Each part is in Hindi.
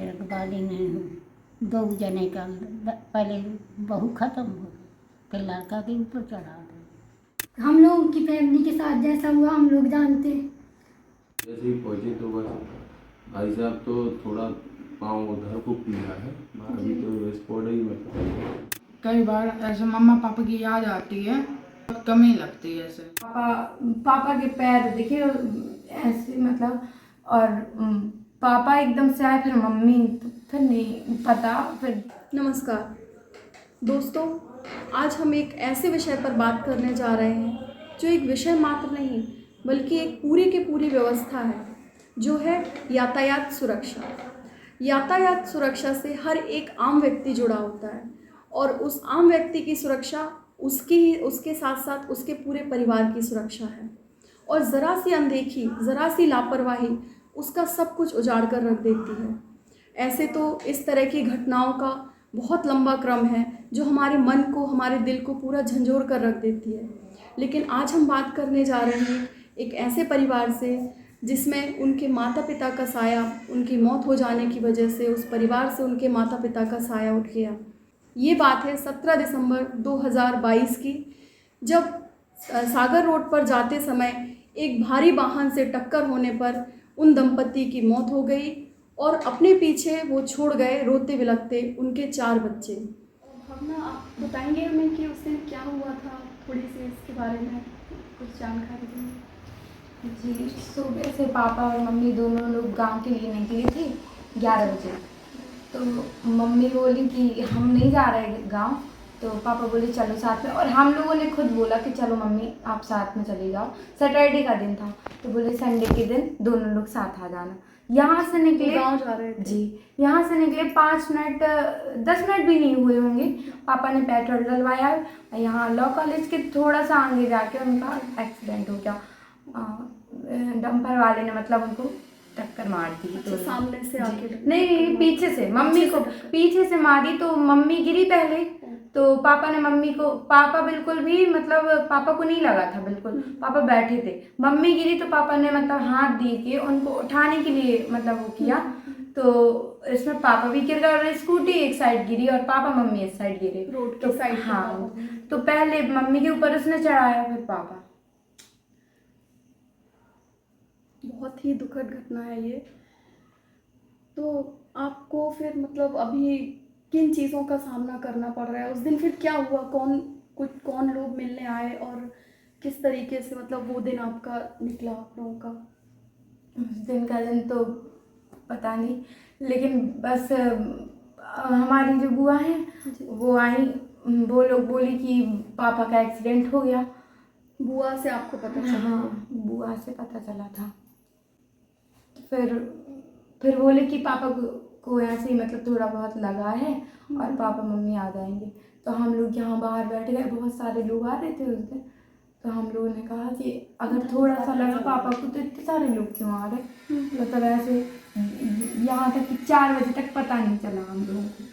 तेरे के बाद इन्हें 2 जने का पहले बहू खत्म हो गई, फिर लड़का के ऊपर चढ़ा दे। हम लोगों की फैमिली के साथ जैसा हुआ हम लोग जानते हैं। जैसे ही पहुंचे तो बस भाई साहब तो थोड़ा पाँव उधर को पीला है, अभी तो स्पॉट ही में। कई बार ऐसे मम्मा पापा की याद आती है, कमी लगती है ऐसे। पापा के पैर देखिए ऐसे मतलब, और पापा एकदम से आए, फिर मम्मी, तो फिर नहीं पता फिर। नमस्कार दोस्तों, आज हम एक ऐसे विषय पर बात करने जा रहे हैं जो एक विषय मात्र नहीं बल्कि एक पूरी की पूरी व्यवस्था है, जो है यातायात सुरक्षा। यातायात सुरक्षा से हर एक आम व्यक्ति जुड़ा होता है और उस आम व्यक्ति की सुरक्षा उसके साथ साथ उसके पूरे परिवार की सुरक्षा है। और ज़रा सी अनदेखी, ज़रा सी लापरवाही उसका सब कुछ उजाड़ कर रख देती है। ऐसे तो इस तरह की घटनाओं का बहुत लंबा क्रम है जो हमारे मन को, हमारे दिल को पूरा झंझोर कर रख देती है। लेकिन आज हम बात करने जा रहे हैं एक ऐसे परिवार से जिसमें उनके माता पिता का साया, उनकी मौत हो जाने की वजह से उस परिवार से उनके माता पिता का साया उठ गया। ये बात है 17 दिसंबर 2022 की, जब सागर रोड पर जाते समय एक भारी वाहन से टक्कर होने पर उन दंपति की मौत हो गई और अपने पीछे वो छोड़ गए रोते बिलखते उनके 4 बच्चे। भावना, आप बताएंगे हमें कि उस दिन क्या हुआ था, थोड़ी सी इसके बारे में कुछ जानकारी देंगे? जी, सुबह से पापा और मम्मी दोनों लोग गांव के लिए निकली थी 11 बजे। तो मम्मी बोली कि हम नहीं जा रहे गांव, तो पापा बोले चलो साथ में, और हम लोगों ने खुद बोला कि चलो मम्मी आप साथ में चले जाओ। सैटरडे का दिन था तो बोले संडे के दिन दोनों लोग साथ आ जाना। यहाँ से निकले, गांव जा रहे थे जी, यहाँ से निकले 5 मिनट 10 मिनट भी नहीं हुए होंगे, पापा ने पेट्रोल डलवाया। यहाँ लॉ कॉलेज के थोड़ा सा आगे जाके उनका एक्सीडेंट हो गया। डंपर वाले ने मतलब उनको टक्कर मार दी। तो सामने से आके नहीं, पीछे से मम्मी को पीछे से मारी, तो मम्मी गिरी पहले, तो पापा ने मम्मी को, पापा बिल्कुल भी मतलब पापा को नहीं लगा था बिल्कुल, पापा बैठे थे, मम्मी गिरी तो पापा ने मतलब हाथ दे के उनको उठाने के लिए मतलब वो किया, तो इसमें पापा भी गिर गए और स्कूटी एक साइड गिरी और पापा मम्मी इस साइड गिरे, रोड की साइड। हाँ, तो पहले मम्मी के ऊपर उसने चढ़ाया, फिर पापा। बहुत ही दुखद घटना है ये। तो आपको फिर मतलब अभी किन चीज़ों का सामना करना पड़ रहा है? उस दिन फिर क्या हुआ, कौन लोग मिलने आए और किस तरीके से मतलब वो दिन आपका निकला आप लोगों का? उस दिन का दिन तो पता नहीं, लेकिन बस हमारी जो बुआ हैं वो आई, वो लोग बोली कि पापा का एक्सीडेंट हो गया। बुआ से आपको पता चला? हाँ, बुआ से पता चला था। फिर बोले कि पापा को ऐसे ही मतलब थोड़ा बहुत लगा है और पापा मम्मी आ जाएंगे। तो हम लोग यहाँ बाहर बैठ गए, बहुत सारे लोग आ रहे थे उस दिन, तो हम लोगों ने कहा कि अगर थोड़ा सा लगा पापा को तो इतने सारे लोग क्यों आ रहे, मतलब ऐसे यहाँ तक कि 4 बजे तक पता नहीं चला हम लोगों को।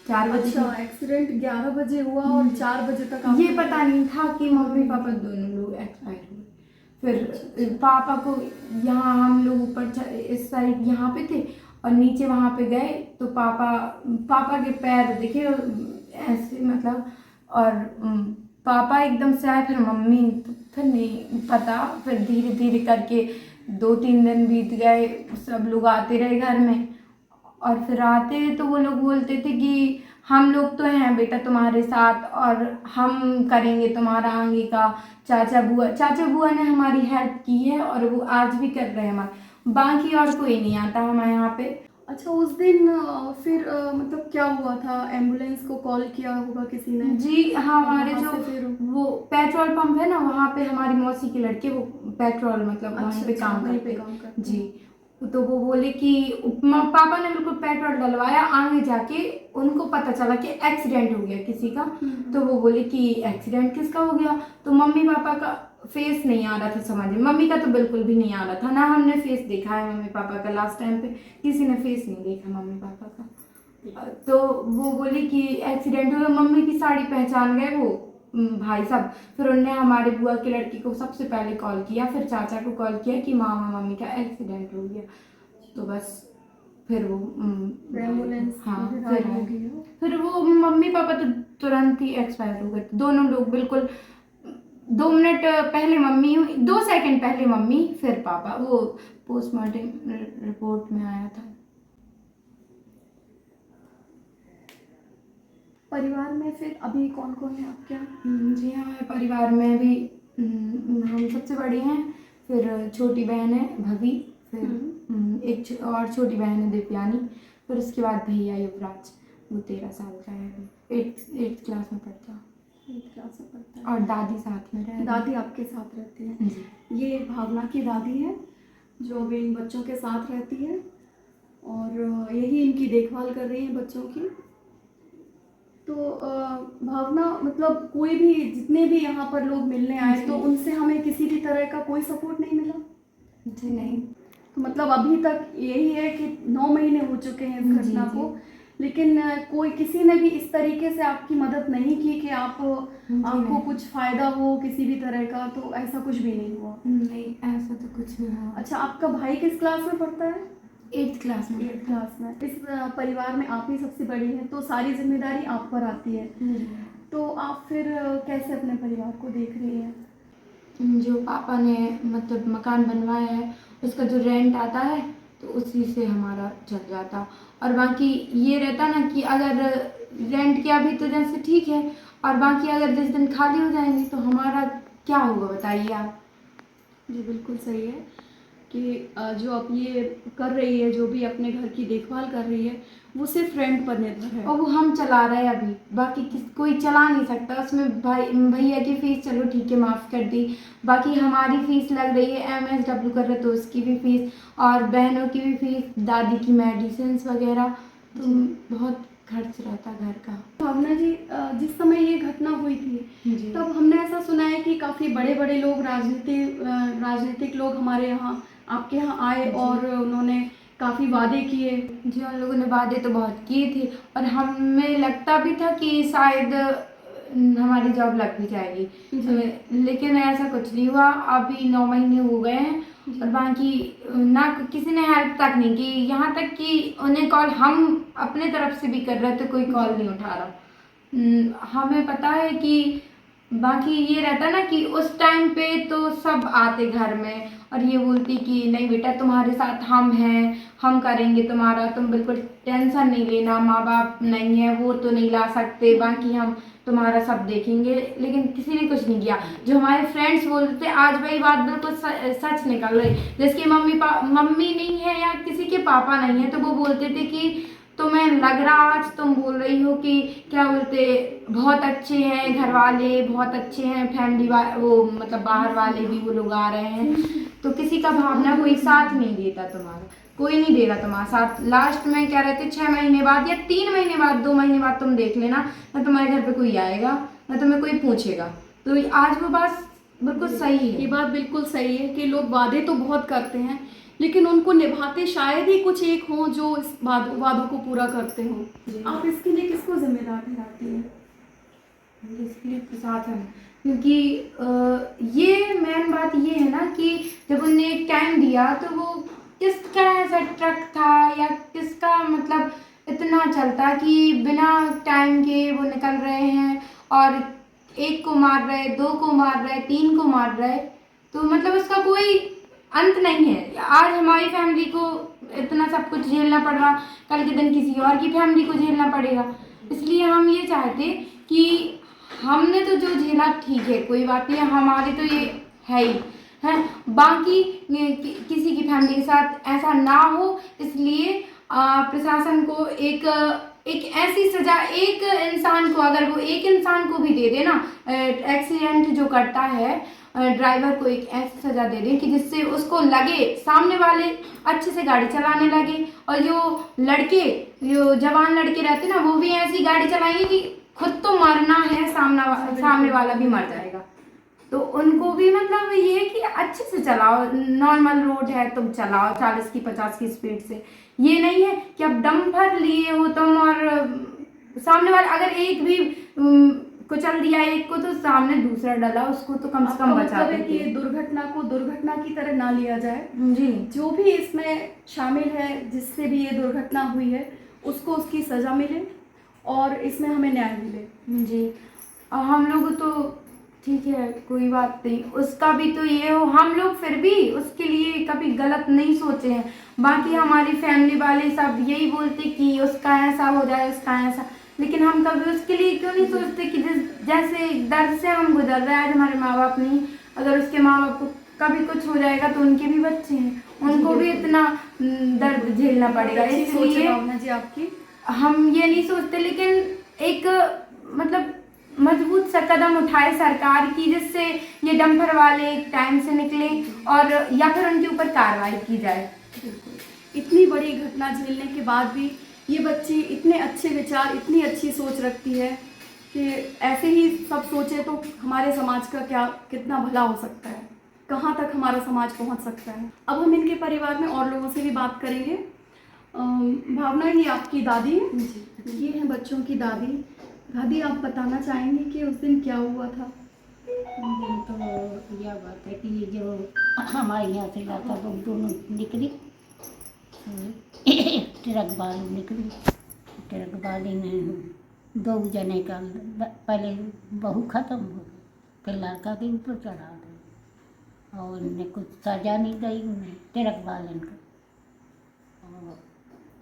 4 बजे एक्सीडेंट 11 बजे हुआ और 4 बजे तक ये पता नहीं था कि मम्मी पापा दोनों लोग एक्सपायर हुए। फिर पापा को यहाँ हम लोग ऊपर इस साइड यहाँ पे थे और नीचे वहाँ पे गए, तो पापा के पैर देखिए ऐसे मतलब, और पापा एकदम से आए, फिर मम्मी, तो फिर नहीं पता, फिर धीरे धीरे करके 2-3 दिन बीत गए, सब लोग आते रहे घर में, और फिर आते तो वो लोग बोलते थे कि हम लोग तो हैं बेटा तुम्हारे साथ और हम करेंगे तुम्हारा आगे का। चाचा बुआ ने हमारी हेल्प की है और वो आज भी कर रहे हैं हमारे, बाकी और कोई नहीं आता हमारे यहाँ पे। अच्छा, उस दिन फिर मतलब क्या हुआ था? एम्बुलेंस को कॉल किया होगा किसी ने? जी हाँ, हमारे जो वो पेट्रोल पंप है ना, वहाँ पे हमारी मौसी के लड़के वो पेट्रोल मतलब वहीं पे काम करते जी, तो वो बोले कि पापा ने बिल्कुल पेट्रोल डलवाया, आगे जाके उनको पता चला कि एक्सीडेंट हो गया किसी का। तो वो बोले कि एक्सीडेंट किसका हो गया, तो मम्मी पापा का फेस नहीं आ रहा था समझ में, मम्मी का तो बिल्कुल भी नहीं आ रहा था, ना हमने फेस देखा है मम्मी पापा का, लास्ट टाइम पे किसी ने फेस नहीं देखा मम्मी पापा का। तो वो बोली कि एक्सीडेंट हुआ, मम्मी की साड़ी पहचान गए वो भाई साहब, फिर उन्होंने हमारे बुआ के लड़की को सबसे पहले कॉल किया, फिर चाचा को कॉल किया कि मामा मम्मी का एक्सीडेंट हो गया। तो बस फिर वो एम्बुलेंस हाँ फिर फिर आई आए। होगी हो। फिर वो मम्मी पापा तो तुरंत ही एक्सपायर हो गए थे, दोनों लोग बिल्कुल 2 मिनट पहले मम्मी, 2 सेकंड पहले मम्मी, फिर पापा। वो पोस्टमार्टम रिपोर्ट में आया था। परिवार में फिर अभी कौन कौन है आपके यहाँ? जी हाँ, हमारे परिवार में भी हम सबसे बड़ी हैं, फिर छोटी बहन है भवी, फिर एक और छोटी बहन है दिव्यानी, फिर उसके बाद भैया युवराज, वो 13 साल का है, 8th क्लास में पढ़ता है, 8th क्लास में पढ़ता है। और दादी साथ में रहती है। दादी आपके साथ रहती है? जी। ये भावना की दादी है जो अभी इन बच्चों के साथ रहती है और यही इनकी देखभाल कर रही है बच्चों की। तो भावना, मतलब कोई भी, जितने भी यहाँ पर लोग मिलने आए जी। तो उनसे हमें किसी भी तरह का कोई सपोर्ट नहीं मिला? जी नहीं। तो मतलब अभी तक यही है कि 9 महीने हो चुके हैं इस जी, घटना जी। को, लेकिन कोई, किसी ने भी इस तरीके से आपकी मदद नहीं की कि आपको नहीं। कुछ फ़ायदा हो किसी भी तरह का? तो ऐसा कुछ भी नहीं हुआ? नहीं, ऐसा तो कुछ नहीं हुआ। अच्छा, आपका भाई किस क्लास में पढ़ता है? 8th क्लास में। 8th क्लास में। इस परिवार में आप ही सबसे बड़ी हैं तो सारी जिम्मेदारी आप पर आती है। तो आप फिर कैसे अपने परिवार को देख रही हैं? जो पापा ने मतलब मकान बनवाया है, उसका जो रेंट आता है तो उसी से हमारा चल जाता। और बाकी ये रहता ना कि अगर रेंट के अभी तो जैसे ठीक है, और बाकी अगर जिस दिन खाली हो जाएंगे तो हमारा क्या होगा बताइए आप। जी बिल्कुल सही है कि जो आप ये कर रही है, जो भी अपने घर की देखभाल कर रही है, वो सिर्फ रेंट पर निर्भर है। और वो हम चला रहे हैं अभी, बाकी कोई चला नहीं सकता। उसमें भैया की फीस चलो ठीक है माफ़ कर दी, बाकी हमारी फीस लग रही है, MSW कर रहे तो उसकी भी फीस, और बहनों की भी फीस, दादी की मेडिसिन वगैरह, तो बहुत खर्च रहता घर का। भावना जी, जिस समय ये घटना हुई थी जी। तब हमने ऐसा सुना है कि काफ़ी बड़े बड़े लोग, राजनीतिक लोग हमारे यहाँ, आपके यहाँ आए और उन्होंने काफ़ी वादे किए। जी, उन लोगों ने वादे तो बहुत किए थे, और हमें लगता भी था कि शायद हमारी जॉब लग भी जाएगी, लेकिन ऐसा कुछ नहीं हुआ। अभी 9 महीने हो गए हैं, और बाकी ना किसी ने हेल्प तक नहीं की, यहाँ तक कि उन्हें कॉल हम अपने तरफ से भी कर रहे थे, कोई कॉल नहीं उठा रहा। हमें पता है कि बाकी ये रहता ना कि उस टाइम पे तो सब आते घर में और ये बोलती कि नहीं बेटा तुम्हारे साथ हम हैं, हम करेंगे तुम्हारा, तुम बिल्कुल टेंशन नहीं लेना, माँ बाप नहीं है वो तो नहीं ला सकते, बाकी हम तुम्हारा सब देखेंगे। लेकिन किसी ने कुछ नहीं किया। जो हमारे फ्रेंड्स बोलते थे, आज वही बात बिल्कुल सच निकल रही। जिसकी मम्मी नहीं है या किसी के पापा नहीं है तो वो बोलते थे कि तुम्हें लग रहा, आज तुम बोल रही हो कि क्या बोलते, बहुत अच्छे हैं घर वाले, बहुत अच्छे हैं फैमिली वो मतलब बाहर वाले भी वो लोग आ रहे हैं, तो किसी का भावना कोई साथ नहीं देता तुम्हारा, कोई नहीं देगा तुम्हारा साथ। लास्ट में क्या रहते 6 महीने बाद या 3 महीने बाद, 2 महीने बाद तुम देख लेना, ना तुम्हारे घर पे कोई आएगा ना तुम्हें कोई पूछेगा। तो आज वो बात बिल्कुल सही है। ये बात बिल्कुल सही है कि लोग वादे तो बहुत करते हैं लेकिन उनको निभाते शायद ही कुछ एक हों जो इस वादों को पूरा करते हों। आप इसके लिए किसको जिम्मेदार ठहराती हैं? इसके लिए प्रशासन, क्योंकि ये मेन बात ये है ना कि जब उन्हें एक टाइम दिया तो वो किसका ऐसा ट्रक था या किसका मतलब इतना चलता कि बिना टाइम के वो निकल रहे हैं और 1 को मार रहे, 2 को मार रहे, 3 को मार रहे, तो मतलब उसका कोई अंत नहीं है। आज हमारी फैमिली को इतना सब कुछ झेलना पड़ रहा, कल के दिन किसी और की फैमिली को झेलना पड़ेगा। इसलिए हम ये चाहते कि हमने तो जो झेला ठीक है, कोई बात नहीं, हमारे तो ये है ही है, बाकी किसी की फैमिली के साथ ऐसा ना हो। इसलिए प्रशासन को एक ऐसी सज़ा, एक इंसान को, अगर वो एक इंसान को भी दे दे ना, एक्सीडेंट जो करता है ड्राइवर को, एक ऐसी सज़ा दे दें कि जिससे उसको लगे, सामने वाले अच्छे से गाड़ी चलाने लगे, और जो जवान लड़के रहते ना वो भी ऐसी गाड़ी चलाएंगे कि खुद तो मरना है, सामने वाला भी मर जाएगा। तो उनको भी मतलब ये है कि अच्छे से चलाओ, नॉर्मल रोड है तुम चलाओ 40 की 50 की स्पीड से। ये नहीं है कि अब डंपर लिए हो तुम और सामने वाला अगर एक भी कुचल दिया एक को तो सामने दूसरा डला, उसको तो कम से कम आपका बचा मतलब है कि देते। दुर्घटना को दुर्घटना की तरह ना लिया जाए। जी जो भी इसमें शामिल है, जिससे भी ये दुर्घटना हुई है, उसको उसकी सज़ा मिले और इसमें हमें न्याय मिले। जी। और हम लोग तो ठीक है, कोई बात नहीं, उसका भी तो ये हो, हम लोग फिर भी उसके लिए कभी गलत नहीं सोचे हैं। बाकी हमारी फैमिली वाले सब यही बोलते कि उसका ऐसा हो जाए, उसका ऐसा, लेकिन हम कभी उसके लिए क्यों नहीं सोचते कि जैसे दर्द से हम गुजर रहे हैं, आज हमारे माँ बाप नहीं, अगर उसके माँ बाप को कभी कुछ हो जाएगा तो उनके भी बच्चे हैं, उनको भी इतना दर्द झेलना पड़ेगा। अच्छी सोच है इसलिए भावना जी आपकी। हम ये नहीं सोचते, लेकिन एक मतलब मजबूत सा कदम उठाए सरकार की, जिससे ये डंपर वाले टाइम से निकले और या फिर उनके ऊपर कार्रवाई की जाए। इतनी बड़ी घटना झेलने के बाद भी ये बच्ची इतने अच्छे विचार, इतनी अच्छी सोच रखती है कि ऐसे ही सब सोचे तो हमारे समाज का क्या कितना भला हो सकता है, कहाँ तक हमारा समाज पहुँच सकता है। अब हम इनके परिवार में और लोगों से भी बात करेंगे। भावना, ये आपकी दादी है? ये हैं बच्चों की दादी। दादी, आप बताना चाहेंगे कि उस दिन क्या हुआ था? उस दिन तो यह बात है कि ये जो हमारे यहाँ से लाता वो दोनों निकली, ट्रक वाली निकली, ट्रक वाली ने 2 जने का पहले बहू ख़त्म हो गई, फिर लड़का के ऊपर चढ़ा दी और उन्हें कुछ सजा नहीं दी उन्हें, ट्रक वाले को। और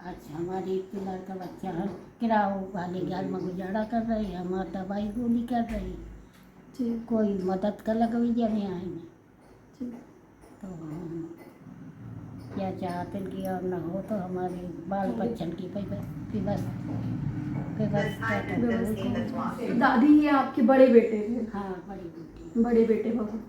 आज हमारी लड़का बच्चा है किराओ वाले घर में गुजारा कर रही है, हमारा दवाई गोली कर रही है, जी कोई मदद कर लग भी जने आए नहीं। जी। तो हम क्या चाहते कि और न हो तो हमारे बाल बच्चन की व्यवस्था। दादी, ये आपके बड़े बेटे थे? हाँ, बड़ी बेटी। बड़े बेटे बहू।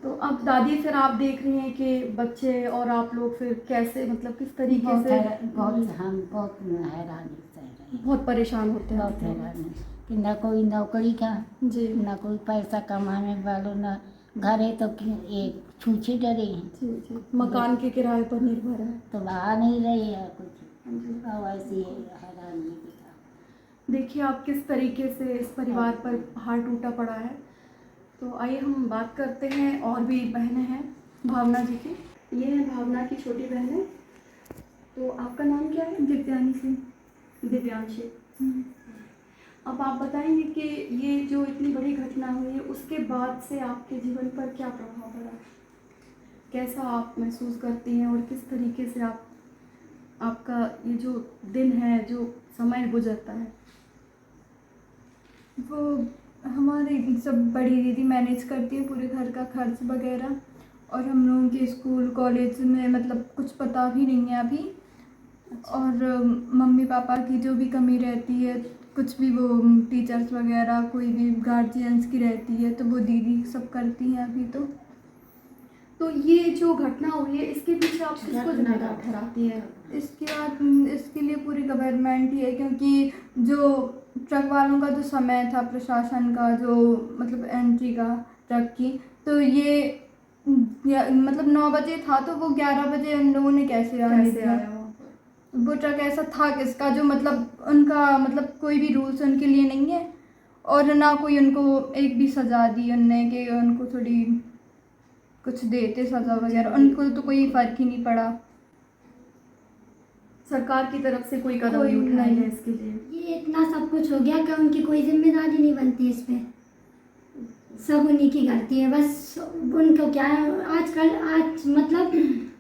तो अब दादी, फिर आप देख रही हैं कि बच्चे और आप लोग फिर कैसे, मतलब किस तरीके से बहुत हम बहुत हैरानी सह रहे हैं, बहुत परेशान होते हैं बहुत आप लोग। हैरानी कि ना कोई नौकरी का, जी ना कोई पैसा कमाने वालों, ना घर है तो एक छूछे डरे हैं, जी जी। मकान के किराए पर निर्भर है। तो आ नहीं रही है कुछ, जी। और ऐसी हैरानी की। देखिए आप किस तरीके से इस परिवार पर पहाड़ टूटा पड़ा है। तो आइए हम बात करते हैं, और भी बहनें हैं भावना जी की। ये है भावना की छोटी बहनें। तो आपका नाम क्या है? दिव्यांश सिंह। दिव्यांशी। अब आप बताएंगे कि ये जो इतनी बड़ी घटना हुई है, उसके बाद से आपके जीवन पर क्या प्रभाव पड़ा, कैसा आप महसूस करती हैं और किस तरीके से आपका ये जो दिन है, जो समय गुजरता है? वो हमारी सब बड़ी दीदी मैनेज करती है पूरे घर का खर्च वगैरह, और हम लोगों के स्कूल कॉलेज में मतलब कुछ पता भी नहीं है अभी। और मम्मी पापा की जो भी कमी रहती है, कुछ भी वो टीचर्स वगैरह कोई भी गार्जियंस की रहती है, तो वो दीदी सब करती हैं अभी। तो ये जो घटना हुई है, इसके पीछे आप किसको जिम्मेदार ठहराती हैं? इसके बाद इसके लिए पूरी गवर्नमेंट ही है, क्योंकि जो ट्रक वालों का जो समय था, प्रशासन का जो मतलब एंट्री का ट्रक की, तो ये मतलब 9 बजे था, तो वो 11 बजे उन लोगों ने कैसे आने दिया? आया वो ट्रक ऐसा था किसका जो मतलब उनका मतलब कोई भी रूल्स उनके लिए नहीं है, और ना कोई उनको एक भी सज़ा दी उनने कि उनको थोड़ी कुछ देते सज़ा वगैरह, उनको तो कोई फ़र्क ही नहीं पड़ा। सरकार की तरफ से कोई कदम कोई नहीं उठाया नहीं। है इसके लिए? ये इतना सब कुछ हो गया कि उनकी कोई जिम्मेदारी नहीं बनती इस पे, सब उन्हीं की गलती है। बस उनको क्या है, आज मतलब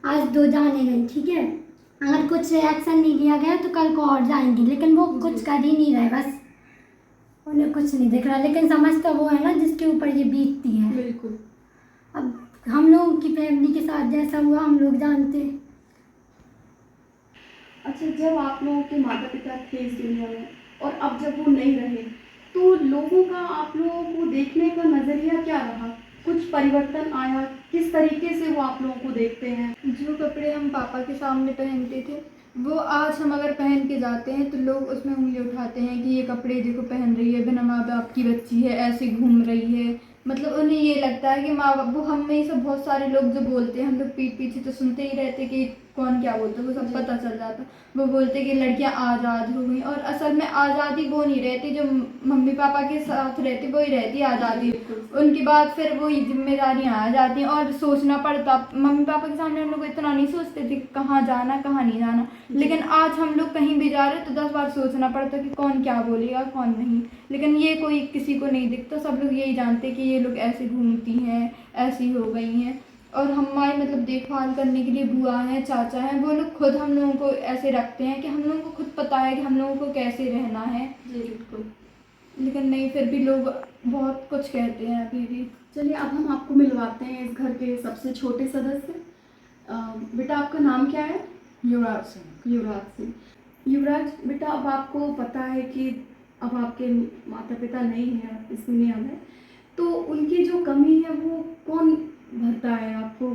आज 2 जाने गई, ठीक है, अगर कुछ एक्शन नहीं लिया गया तो कल को और जाएंगी, लेकिन वो कुछ कर ही नहीं रहे, बस उन्हें कुछ नहीं दिख रहा। लेकिन समझ तो वो है ना जिसके ऊपर ये बीतती है। बिल्कुल। अब हम लोगों की फैमिली के साथ जैसा हुआ हम लोग जानते हैं। अच्छा, जब आप लोगों के माता पिता थे इस दुनिया में और अब जब वो नहीं रहे, तो लोगों का आप लोगों को देखने का नज़रिया क्या रहा? कुछ परिवर्तन आया? किस तरीके से वो आप लोगों को देखते हैं? जो कपड़े हम पापा के सामने पहनते थे, वो आज हम अगर पहन के जाते हैं तो लोग उसमें उंगली उठाते हैं कि ये कपड़े देखो पहन रही है, बिना माँ बाप की बच्ची है, ऐसे घूम रही है, मतलब उन्हें ये लगता है कि माँ बाप, वो हमें सब बहुत सारे लोग जो बोलते हैं, हम लोग पीठ पीछे तो सुनते ही रहते कि कौन क्या बोलता है, वो सब पता चल जाता। वो बोलते कि लड़कियां आज़ाद हो गई, और असल में आज़ादी वो नहीं रहती जो मम्मी पापा के साथ रहती, वही रहती आज़ादी। उनके बाद फिर वही जिम्मेदारियाँ आ जाती हैं और सोचना पड़ता। मम्मी पापा के सामने हम लोग इतना नहीं सोचते थे कहाँ जाना कहाँ नहीं जाना, लेकिन आज हम लोग कहीं भी जा रहे तो 10 बार सोचना पड़ता कि कौन क्या बोलेगा कौन नहीं। लेकिन ये कोई किसी को नहीं दिखता, सब लोग यही जानते कि ये लोग ऐसे घूमती हैं, ऐसी हो गई हैं। और हमारी मतलब देखभाल करने के लिए बुआ हैं, चाचा हैं, वो लोग खुद हम लोगों को ऐसे रखते हैं कि हम लोगों को खुद पता है कि हम लोगों को कैसे रहना है। जी बिल्कुल। लेकिन नहीं, फिर भी लोग बहुत कुछ कहते हैं अभी भी। चलिए अब हम आपको मिलवाते हैं इस घर के सबसे छोटे सदस्य। बेटा आपका नाम क्या है? युवराज सिंह। युवराज सिंह। युवराज बेटा, अब आपको पता है कि अब आपके माता पिता नहीं हैं इस दुनिया में, तो उनकी जो कमी है वो कौन भरता है? आपको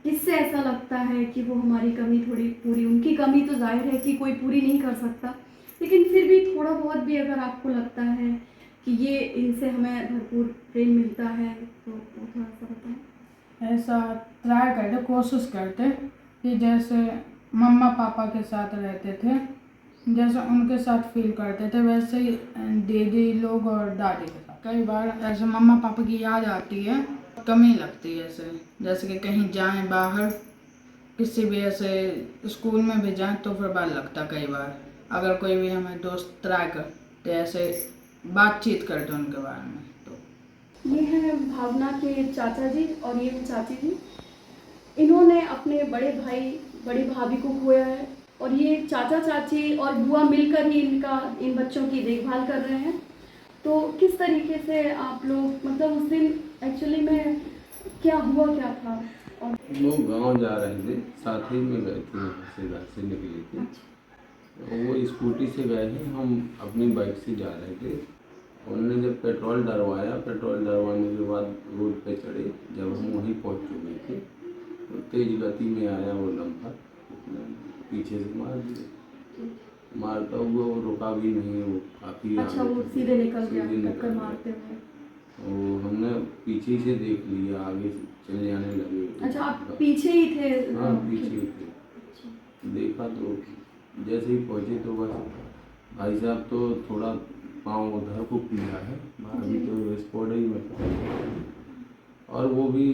किससे ऐसा लगता है कि वो हमारी कमी थोड़ी पूरी, उनकी कमी तो जाहिर है कि कोई पूरी नहीं कर सकता, लेकिन फिर भी थोड़ा बहुत भी अगर आपको लगता है कि ये इनसे हमें भरपूर प्रेम मिलता है तो वो थोड़ा सा बताएं। ऐसा ट्राई करते, कोशिश करते कि जैसे मम्मा पापा के साथ रहते थे, जैसे उनके साथ फील करते थे, वैसे ही दीदी लोग और दादी के साथ। कई बार ऐसे मम्मा पापा की याद आती है, कमी लगती है ऐसे, जैसे कि कहीं जाएं बाहर, किसी भी ऐसे स्कूल में भी जाएं तो फिर बार लगता कई बार। अगर कोई भी हमें दोस्त ट्राई करते ऐसे बातचीत करते उनके बारे में तो। ये हैं भावना के चाचा जी और ये हैं चाची जी। इन्होंने अपने बड़े भाई बड़ी भाभी को खोया है, और ये चाचा चाची और बुआ मिलकर ही इन बच्चों की देखभाल कर रहे हैं। तो किस तरीके से आप लोग, मतलब उस दिन एक्चुअली में क्या हुआ क्या था? और वो गांव जा रहे थे, साथ ही में गए थे, वहाँ से घर से निकले थे। वो स्कूटी से गए हैं, हम अपनी बाइक से जा रहे थे। उन्होंने जब पेट्रोल डलवाया, पेट्रोल डलवाने के बाद रोड पे चढ़े, जब हम वहीं पहुँच चुके थे तो तेज़ गति में आया वो डंपर, पीछे से मार दिया। मारता हुआ वो रुका भी नहीं, वो काफ़ी अच्छा, वो सीधे निकल गया टक्कर मारते हुए। वो हमने पीछे से देख लिया, आगे से चले जाने लगे। अच्छा, आप पीछे ही थे? हाँ पीछे ही थे। देखा तो जैसे ही पहुँचे तो बस भाई साहब तो थोड़ा पाँव उधर को पीला है, अभी तो स्पॉट ही में पता नहीं। और वो भी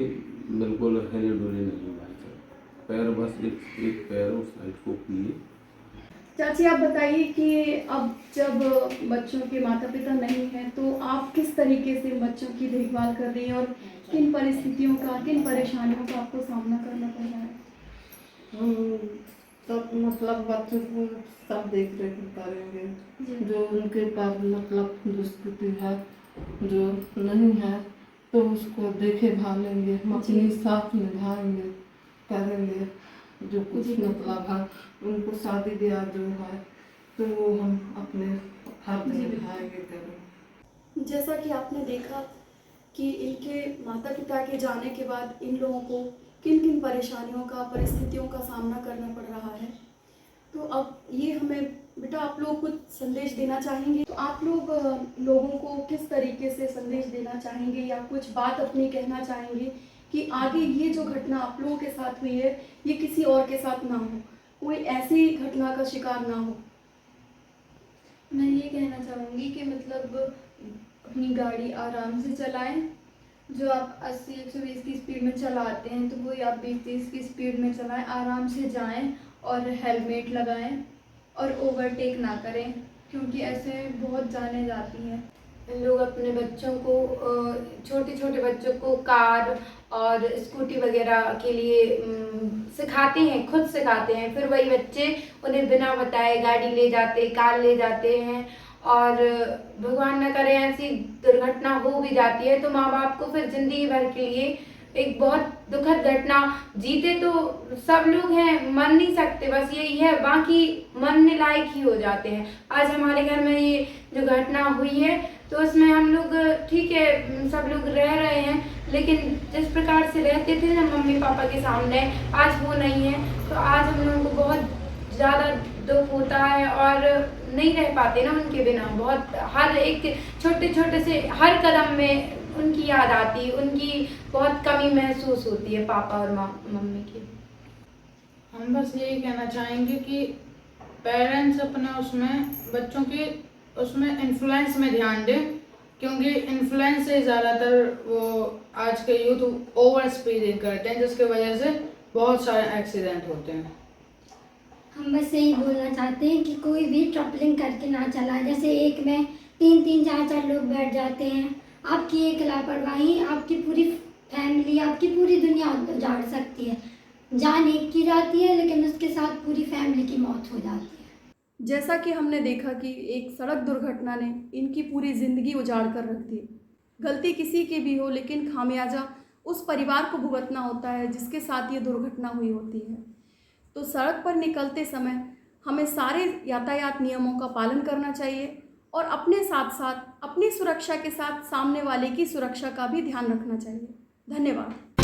बिल्कुल हिले डुले नहीं भाई साहब, पैर बस एक पैर उस साइड को पिए। चाची आप बताइए कि अब जब बच्चों के माता पिता नहीं हैं तो आप किस तरीके से बच्चों की देखभाल कर रही हैं, और किन परिस्थितियों का, किन परेशानियों का आपको सामना करना पड़ रहा है? सब मतलब बच्चों को सब देख रेख करेंगे, जो उनके पास मतलब दुष्कृति है जो नहीं है तो उसको देखे भालेंगे, हम अपनी साथ निभाएंगे करेंगे। जो कुछ मतलब है उनको शादी ब्याह जो है तो वो हम अपने हाथ में निभाएंगे करेंगे। जैसा कि आपने देखा कि इनके माता पिता के जाने के बाद इन लोगों को किन किन परेशानियों का, परिस्थितियों का सामना करना पड़ रहा है। तो अब ये हमें बेटा आप लोग कुछ संदेश देना चाहेंगे, तो आप लोग लोगों को किस तरीके से संदेश देना चाहेंगे या कुछ बात अपनी कहना चाहेंगे कि आगे ये जो घटना आप लोगों के साथ हुई है ये किसी और के साथ ना हो, कोई ऐसी घटना का शिकार ना हो? मैं ये कहना चाहूँगी कि मतलब अपनी गाड़ी आराम से चलाएं। जो आप 80-120 की स्पीड में चलाते हैं तो वही आप 20-30 की स्पीड में चलाएं, आराम से जाएं और हेलमेट लगाएं और ओवरटेक ना करें, क्योंकि ऐसे बहुत जाने जाती हैं। लोग अपने बच्चों को, छोटे छोटे बच्चों को कार और स्कूटी वगैरह के लिए सिखाते हैं, खुद सिखाते हैं, फिर वही बच्चे उन्हें बिना बताए गाड़ी ले जाते, कार ले जाते हैं, और भगवान न करे ऐसी दुर्घटना हो भी जाती है तो माँ बाप को फिर जिंदगी भर के लिए एक बहुत दुखद घटना। जीते तो सब लोग हैं, मर नहीं सकते, बस यही है, बाकी मरने लायक ही हो जाते हैं। आज हमारे घर में ये जो घटना हुई है तो उसमें हम लोग ठीक है सब लोग रह रहे हैं, लेकिन जिस प्रकार से रहते थे ना मम्मी पापा के सामने, आज वो नहीं है। तो आज हम लोगों को बहुत ज़्यादा दुख होता है और नहीं रह पाते ना उनके बिना। बहुत हर एक छोटे छोटे से हर कदम में उनकी याद आती है, उनकी बहुत कमी महसूस होती है पापा और मम्मी की। हम बस यही कहना चाहेंगे कि पेरेंट्स अपने उसमें बच्चों के उसमें इन्फ्लुएंस में ध्यान दें, क्योंकि इन्फ्लुएंस से ज़्यादातर वो आज के यूथ ओवर स्पीडिंग करते हैं, जिसकी वजह से बहुत सारे एक्सीडेंट होते हैं। हम बस यही बोलना चाहते हैं कि कोई भी ट्रपलिंग करके ना चलाए। जैसे एक में 3-3 4-4 लोग बैठ जाते हैं, आपकी एक लापरवाही आपकी पूरी फैमिली, आपकी पूरी दुनिया उजाड़ सकती है। जान एक की जाती है, लेकिन उसके साथ पूरी फैमिली की मौत हो जाती है। जैसा कि हमने देखा कि एक सड़क दुर्घटना ने इनकी पूरी ज़िंदगी उजाड़ कर रख दी। गलती किसी की भी हो, लेकिन खामियाजा उस परिवार को भुगतना होता है जिसके साथ ये दुर्घटना हुई होती है। तो सड़क पर निकलते समय हमें सारे यातायात नियमों का पालन करना चाहिए और अपने साथ साथ अपनी सुरक्षा के साथ सामने वाले की सुरक्षा का भी ध्यान रखना चाहिए। धन्यवाद।